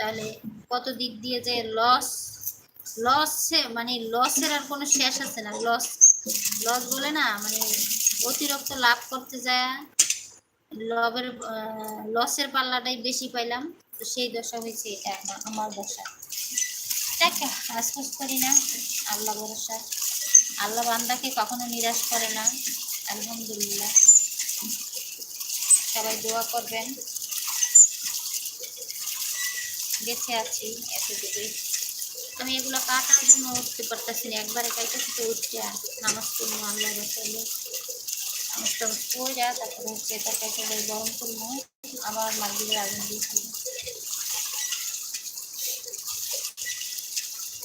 তাহলে কত দিক দিয়ে যে লস লসে মানে লসের আর কোনো শেষ আছে না। লস লস বলে না, মানে অতিরিক্ত লাভ করতে যায় লবের লসের পাল্লাটাই বেশি পাইলাম। তো সেই দশা হয়েছে এটা আমার দশা। দেখ আফসোস করি না, আল্লাহ ভরসা। আল্লাহ বান্দাকে কখনো নিরাশ করে না। আলহামদুলিল্লাহ, সবাই দোয়া করবেন। বেঁচে আছি এতটুকুই। আমি এগুলো কাটার জন্য উঠতে পারতেছি না, একবারে কাইতেছি তো উঠতে নামাজ পড়বো আল্লাহ বাঁচালে। নামাজটা পড়া তারপরে হচ্ছে তরকারিটা গরম করবো, আবার মাগরিবের আগুন দিয়েছি।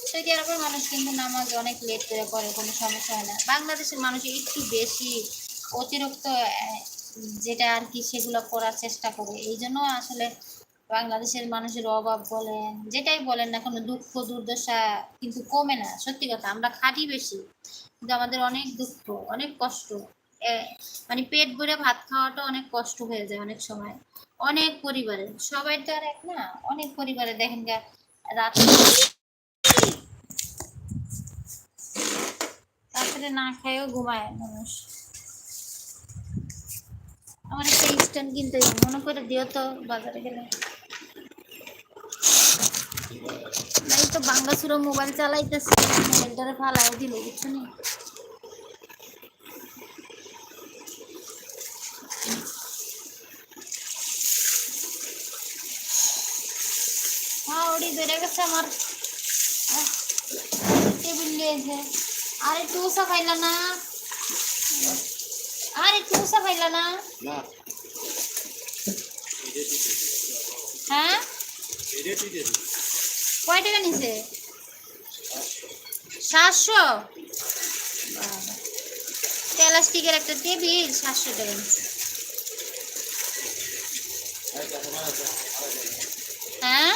সৌদি আরবের মানুষ কিন্তু নামাজ অনেক লেট করে পড়ে, কোনো সমস্যা হয় না। বাংলাদেশের মানুষ একটু বেশি অতিরিক্ত যেটা আর কি সেগুলো করার চেষ্টা করে, এই জন্য আসলে বাংলাদেশের মানুষের অভাব বলেন যেটাই বলেন না, কোনো দুঃখ দুর্দশা কিন্তু কমে না। সত্যি কথা, আমরা খাটি বেশি কিন্তু আমাদের অনেক দুঃখ অনেক কষ্ট। মানে পেট ভরে ভাত খাওয়াটা অনেক কষ্ট হয়ে যায় অনেক সময়। অনেক পরিবারে, সবাই তো আর এক না, অনেক পরিবারে দেখেন রাত রাত্রে না খাইও ঘুমায় মানুষ। আমার একটা স্ট্যান্ড কিনতে মনে করে দিও তো বাজারে গেলে। নাই তো বাংলাসুরো মোবাইল চালাইতেছে, মোবাইলটারে ফালাই দিল বুঝছো নি। হ্যাঁ ওটি বেড়ে গেছে আমার টেবিল নিয়েছে। আরে টুসা খাইলা না, আরে টুসা খাইলা না। হ্যাঁ কয় টাকা নিছে? 700। প্লাস্টিকের একটা টেবিল 700 টাকা নিছে। হ্যাঁ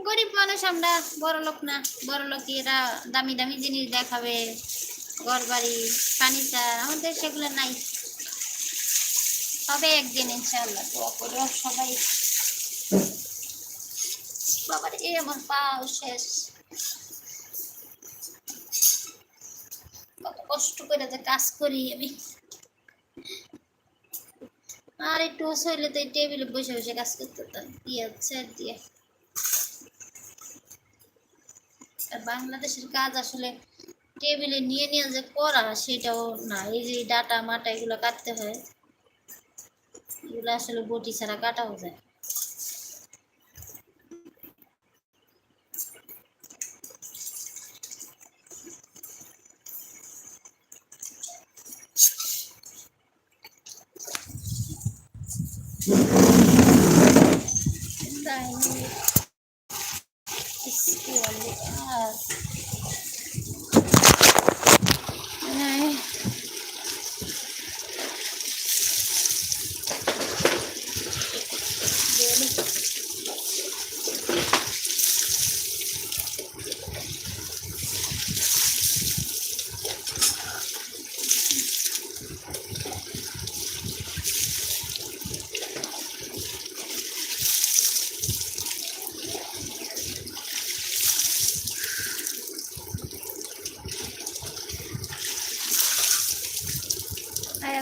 গরিব মানুষ আমরা, বড় লোক না। বড় লোক এরা দামি দামি জিনিস দেখাবে, ঘর বাড়ি ফার্নিচার, আমাদের সেগুলো নাই। তবে একদিন ইনশাআল্লাহ দোয়া করো সবাই। বাবার এই আমার পাও শেষ, কত কষ্ট করে যে কাজ করি আমি। আর একটু হইলে তো টেবিলে বসে বসে কাজ করতে হতাম দিয়ে দিয়ে। আর বাংলাদেশের কাজ আসলে টেবিলে নিয়ে নিয়ে যে করা সেটাও না। এই যে ডাটা মাটা এগুলো কাটতে হয়, এগুলো আসলে বটি ছাড়া কাটাও যায়।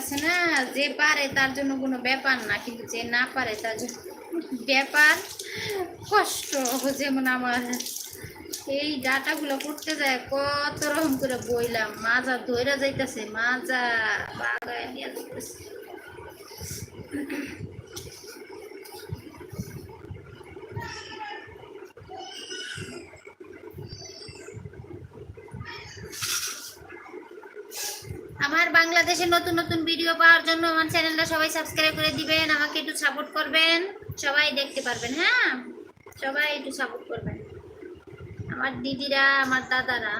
আছে না, যে পারে তার জন্য কোনো ব্যাপার না, কিন্তু যে না পারে তার জন্য ব্যাপার, কষ্ট। যেমন আমার এই ডাটাগুলো করতে যায় কত রকম করে বইলাম, মাজা ধইরা যাইতেছে, মাজা বাগায় নিয়ে যাইতেছে। আমার বাংলাদেশের নতুন নতুন ভিডিও পাওয়ার জন্য আমার চ্যানেলটা সবাই সাবস্ক্রাইব করে দিবেন, আমাকে একটু সাপোর্ট করবেন, সবাই দেখতে পারবেন। হ্যাঁ সবাই একটু সাপোর্ট করবেন, আমার দিদিরা আমার দাদারা।